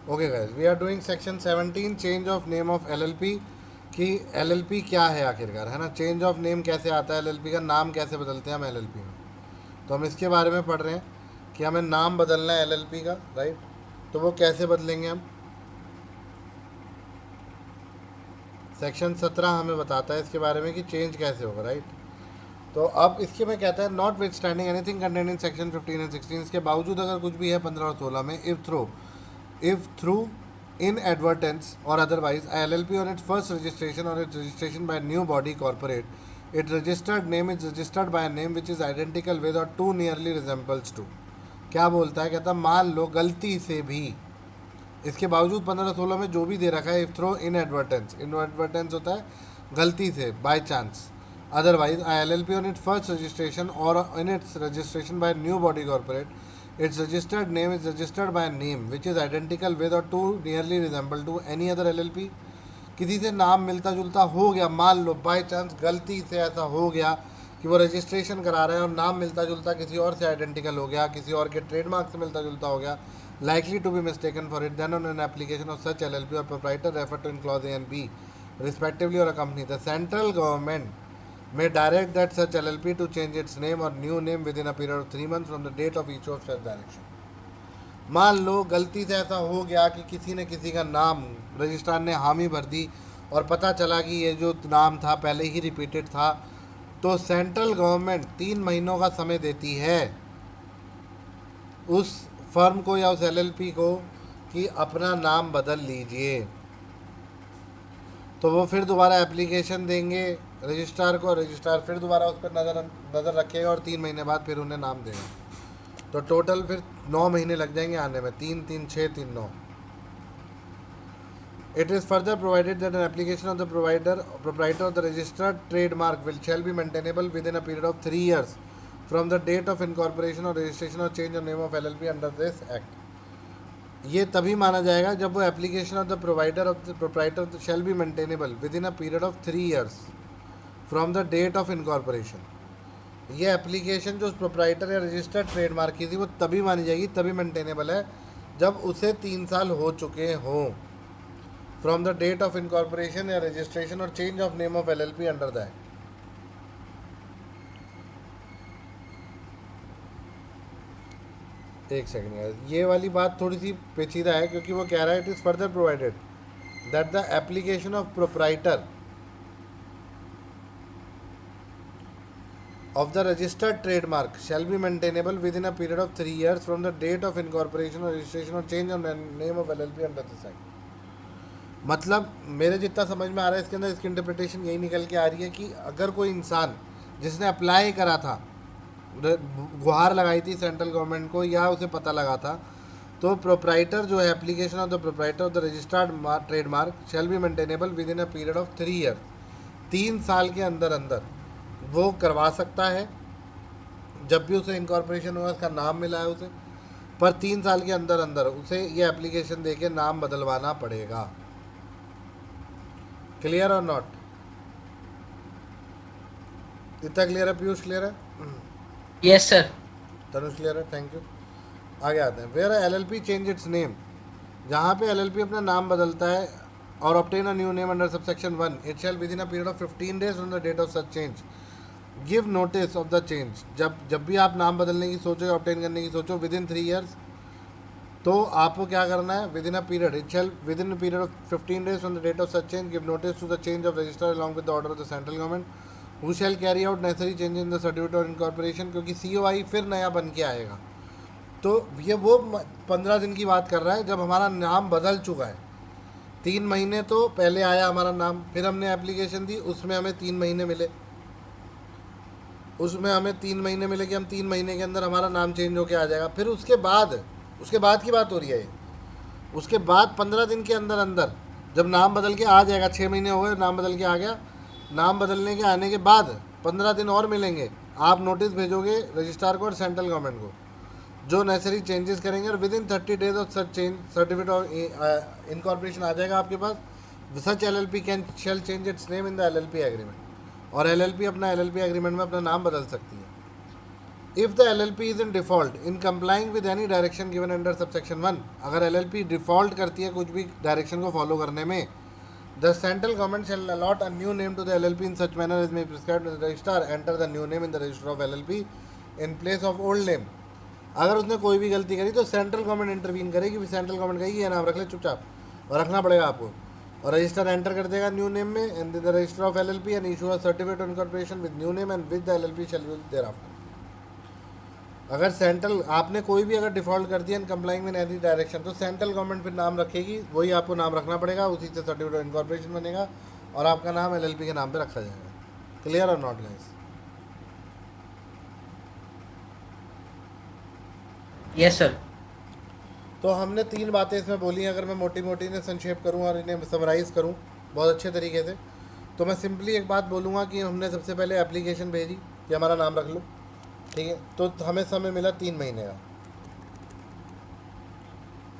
Okay guys, we are doing section 17 change of name of LLP. कि LLP क्या है आखिरकार, है ना। चेंज ऑफ नेम कैसे आता है, एलएलपी का नाम कैसे बदलते हैं हम एलएलपी में। तो हम इसके बारे में पढ़ रहे हैं कि हमें नाम बदलना है एलएलपी का, राइट। तो वो कैसे बदलेंगे हम। सेक्शन 17 हमें बताता है इसके बारे में कि चेंज कैसे होगा, राइट। तो अब इसके में कहता है not with standing anything content in section 15 and 16, इसके बावजूद अगर कुछ भी है 15 और 16 में, if through inadvertence or otherwise a LLP on its first registration or its registration by a new body corporate, its registered name is registered by a name which is identical with or too nearly resembles to। क्या बोलता है, कहता है मान लो गलती से भी, इसके बावजूद 15-16 में जो भी दे रखा है, इफ थ्रो इनएडवर्टेंस होता है गलती से, by chance. Otherwise I LLP on its first registration or in its registration by a new body corporate, its registered name is registered by a name which is identical with or too nearly resemble to any other LLP। किसी से नाम मिलता जुलता हो गया, मान लो by chance गलती से ऐसा हो गया कि वो रजिस्ट्रेशन करा रहे हैं और नाम मिलता जुलता किसी और से आइडेंटिकल हो गया, किसी और के ट्रेडमार्क से मिलता जुलता हो गया, likely to be mistaken for it, then on an application of such LLP or proprietor referred to in clause A and B respectively or a company, the central government may direct that such LLP to change its name or new name within a period of 3 months from the date of issue of such direction। मान लो गलती से ऐसा हो गया कि किसी ने किसी का नाम, रजिस्ट्रार ने हामी भर दी और पता चला कि ये जो नाम था पहले ही रिपीटेड था, तो सेंट्रल गवर्नमेंट 3 महीनों का समय देती है उस फर्म को या उस एलएलपी को कि अपना नाम बदल लीजिए। तो वो फिर दोबारा एप्लीकेशन देंगे रजिस्ट्रार को, रजिस्ट्रार फिर दोबारा उस पर नज़र रखेगा और 3 महीने बाद फिर उन्हें नाम देगा। तो टोटल फिर 9 महीने लग जाएंगे आने में, 3 3 6 3 9। It is further provided that an application of the proprietor of the registered trademark shall be maintainable within a period of 3 years from the date of incorporation or registration or change of name of LLP under this act। ये तभी माना जाएगा जब वो application of the proprietor shall be maintainable within a period of 3 years from the date of incorporation. ये application जो उस proprietor या रजिस्टर्ड ट्रेडमार्क की थी वो तभी मानी जाएगी, तभी मेंटेनेबल है जब उसे 3 साल हो चुके हों from the date of incorporation या रजिस्ट्रेशन और change of name of LLP under the act. एक सेकेंड, ये वाली बात थोड़ी सी पेचीदा है क्योंकि वो कह रहा है it is further provided that the application of proprietor of the registered trademark shall be maintainable within a period of 3 years from the date of incorporation or registration or change of name of LLP under this act। मतलब मेरे जितना समझ में आ रहा है इसके अंदर, इसकी इंटरप्रिटेशन यही निकल के आ रही है कि अगर कोई इंसान जिसने अप्लाई करा था, गुहार लगाई थी सेंट्रल गवर्नमेंट को या उसे पता लगा था, तो प्रोप्राइटर जो है application of the proprietor of the registered trademark shell be maintainable within a period of 3 year. 3 साल के अंदर अंदर वो करवा सकता है जब भी उसे इनकॉर्पोरेशन हुआ, उसका नाम मिला है उसे, पर 3 साल के अंदर अंदर उसे ये एप्लीकेशन देके नाम बदलवाना पड़ेगा। क्लियर और नॉट? इतना क्लियर है पीयूष? क्लियर है? Yes sir. तनुष क्लियर है? Thank you. आगे आते हैं। Where LLP change its name, जहाँ पे LLP अपना नाम बदलता है और obtain a new name under subsection 1, it shall within a period of 15 days from the date of such change give notice of the change. जब भी आप नाम बदलने की सोचो, ऑब्टेन करने की सोचो विद इन 3 ईयर्स, तो आपको क्या करना है, within a period, it shall within a period of 15 days from the date of such change give notice to the change of register along with the order of the central government who shall carry out necessary change in the certificate of incorporation. क्योंकि COI फिर नया बन के आएगा। तो ये वो 15 दिन की बात कर रहा है जब हमारा नाम बदल चुका है। 3 महीने तो पहले आया हमारा नाम, फिर हमने एप्लीकेशन दी, उसमें हमें 3 महीने मिले, कि हम 3 महीने के अंदर हमारा नाम चेंज होके आ जाएगा। फिर उसके बाद की बात हो रही है ये। उसके बाद 15 दिन के अंदर अंदर जब नाम बदल के आ जाएगा, 6 महीने हो गए नाम बदल के आ गया, नाम बदलने के आने के बाद 15 दिन और मिलेंगे, आप नोटिस भेजोगे रजिस्ट्रार को और सेंट्रल गवर्नमेंट को, जो नेसेसरी चेंजेस करेंगे, और within 30 days of such change certificate of incorporation आ जाएगा आपके पास। Such LLP can shall change its name in the LLP agreement, और LLP अपना LLP एग्रीमेंट में अपना नाम बदल सकती है। If the LLP is in default in complying with any direction given under subsection 1, अगर LLP डिफॉल्ट करती है कुछ भी डायरेक्शन को फॉलो करने में, the central government shall allot a new name to the LLP in such manner as may prescribed in the register, enter the new name in the register of LLP in place of old name. अगर उसने कोई भी गलती करी तो central government intervene करेगी, फिर central government कहेगी ये नाम रख ले चुपचाप, और रखना पड़ेगा आपको, और रजिस्टर एंटर कर देगा न्यू नेम में and the register of LLP and issue a certificate of incorporation with new name and with the LLP shall use their after. अगर सेंट्रल आपने कोई भी अगर डिफॉल्ट कर दिया इन कंप्लाइंग विद एनी डायरेक्शन, तो सेंट्रल गवर्नमेंट फिर नाम रखेगी, वही आपको नाम रखना पड़ेगा, उसी से सर्टिफिकेट ऑफ इनकॉर्पोरेशन बनेगा और आपका नाम LLP के नाम पे रखा जाएगा। क्लियर और नॉट गाइस? Yes sir. तो हमने 3 बातें इसमें बोली हैं, अगर मैं मोटी मोटी ने संक्षेप करूं और इन्हें समराइज़ करूं बहुत अच्छे तरीके से, तो मैं सिंपली एक बात बोलूँगा कि हमने सबसे पहले एप्लीकेशन भेजी कि हमारा नाम रख लो, ठीक है, तो हमें समय मिला 3 महीने का।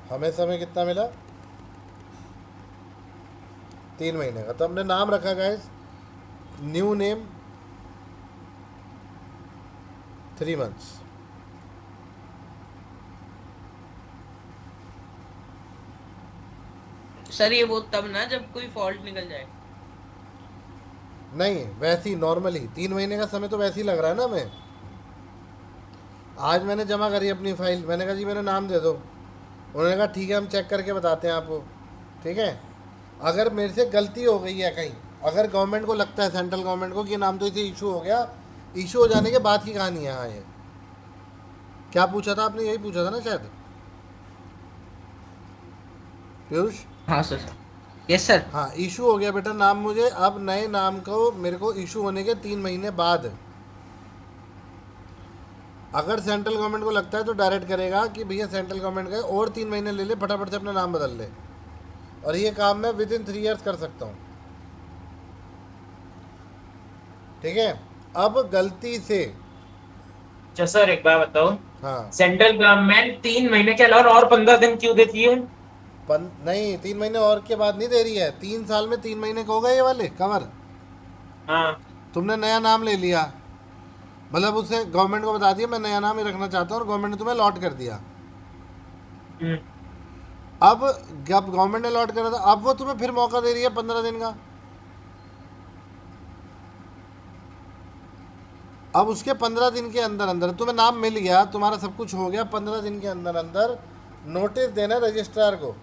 हमें समय कितना मिला? 3 महीने का। तो हमने नाम रखा guys new name 3 months. Sir ये वो तब ना जब कोई फॉल्ट निकल जाए। नहीं, वैसे ही नॉर्मली 3 महीने का समय तो वैसे ही लग रहा है ना हमें। आज मैंने जमा करी अपनी फाइल, मैंने कहा जी मेरा नाम दे दो, उन्होंने कहा ठीक है हम चेक करके बताते हैं आपको, ठीक है। अगर मेरे से गलती हो गई है कहीं, अगर गवर्नमेंट को लगता है सेंट्रल गवर्नमेंट को कि नाम तो इसे इशू हो गया, इशू हो जाने के बाद की कहानी है। हाँ, ये क्या पूछा था आपने? यही पूछा था ना शायद पीयूष? हाँ सर। Yes sir. हाँ, इशू हो गया बेटा नाम मुझे, अब नए नाम को मेरे को इशू होने के 3 महीने बाद, अगर सेंट्रल गवर्नमेंट को लगता है तो डायरेक्ट करेगा कि भैया सेंट्रल गवर्नमेंट का और 3 महीने ले ले, फटाफट से अपना नाम बदल ले, और ये काम मैं विद इन 3 ईयर्स कर सकता हूँ, ठीक है। अब गलती से अच्छा सर एक बात बताओ, हाँ, सेंट्रल गवर्नमेंट 3 महीने के अलावा और 15 दिन क्यों देती है? नहीं 3 महीने और के बाद नहीं दे रही है, 3 साल में 3 महीने का होगा ये वाले कवर। हाँ तुमने नया नाम ले लिया, मतलब उससे गवर्नमेंट को बता दिया मैं नया नाम ही रखना चाहता हूँ, और गवर्नमेंट ने तुम्हें अलॉट कर दिया। अब जब गवर्नमेंट ने अलॉट करा था, अब वो तुम्हें फिर मौका दे रही है 15 दिन का। अब उसके 15 दिन के अंदर अंदर तुम्हें नाम मिल गया, तुम्हारा सब कुछ हो गया, 15 दिन के अंदर अंदर नोटिस देना रजिस्ट्रार को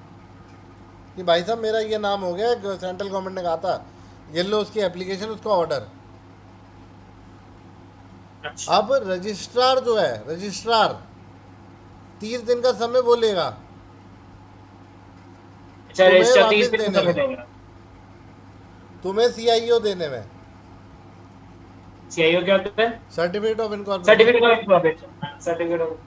कि भाई साहब मेरा ये नाम हो गया, सेंट्रल गवर्नमेंट ने कहा था, ये लो उसकी एप्लीकेशन, उसका ऑर्डर। अच्छा। अब रजिस्ट्रार जो है, रजिस्ट्रार 30 दिन का समय वो लेगा अच्छा, तुम्हें रजिस्टर वापस 30 दिन देने समय में, देगा। तुम्हें CIO देने में, सीआईओ क्या होता है? Certificate of incorporation. Certificate of incorporation. Certificate of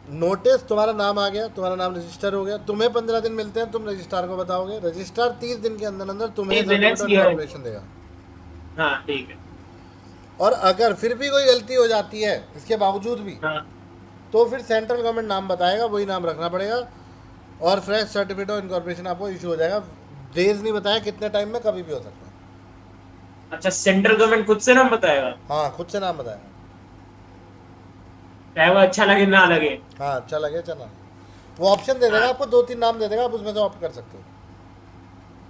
notice, तुम्हारा नाम आ गया, तुम्हारा नाम रजिस्टर हो गया, तुम्हें 15 दिन मिलते हैं, तुम रजिस्ट्रार को बताओगे, रजिस्ट्रार 30 दिन के अंदर अंदर तुम्हें 30 दिन है, सर्टिफिकेट ऑफ इनकॉर्पोरेशन देगा। हाँ ठीक है। और अगर फिर भी कोई गलती हो जाती है इसके बावजूद भी, हाँ तो फिर सेंट्रल गवर्नमेंट नाम बताएगा, वही नाम रखना पड़ेगा, और फ्रेश सर्टिफिकेट ऑफ इनकॉर्पोरेशन आपको इशू हो जाएगा। डेज नहीं बताया कितने टाइम में, कभी भी हो सकता है। अच्छा, सेंट्रल गवर्नमेंट खुद से नाम बताएगा? हाँ, खुद से नाम बताएगा। चाहे वो अच्छा लगे ना लगे। हाँ, अच्छा लगे चला, वो ऑप्शन दे देगा आपको, 2-3 नाम दे देगा, आप उसमें से ऑप्ट कर सकते हो।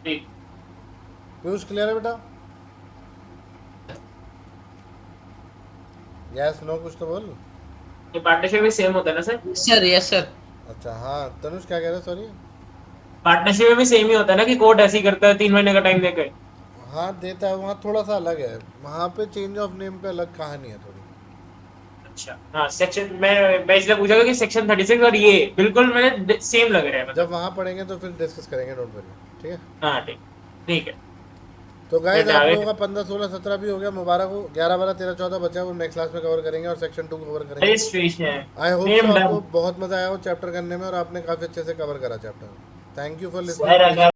ठीक। पीयूष क्लियर है बेटा? यस नो कुछ तो बोल। ये पार्टनरशिप भी सेम होता है ना सर? Sir yes sir. अच्छा हाँ, तनुष क्या कह रहे? सॉरी। पार्टनरशिप में भी सेम ही होता है ना कि कोर्ट ऐसे ही करता है 3 महीने का टाइम देकर? हाँ देता है, वहाँ थोड़ा सा अलग है, वहाँ पे चेंज ऑफ नेम पे अलग कहानी है थोड़ी। अच्छा हाँ, सेक्शन मैं इसलिए पूछा कि सेक्शन 36 और ये बिल्कुल मैंने सेम लग रहा है मतलब। जब वहाँ पढ़ेंगे तो फिर डिस्कस करेंगे, डोंट वरी, ठीक है। हाँ ठीक, ठीक है। तो गाइस फिर आप आगे- लोगों का 15, 16, 17 भी हो गया, मुबारक हो। 11, 12, 13, 14 बचा है, वो नेक्स्ट क्लास में कवर करेंगे, और सेक्शन 2 कवर करेंगे। रजिस्ट्रेशन आई होप Name आपको done. बहुत मजा आया हो चैप्टर करने में, और आपने काफ़ी अच्छे से कवर करा chapter. Thank you for sir listening. अगर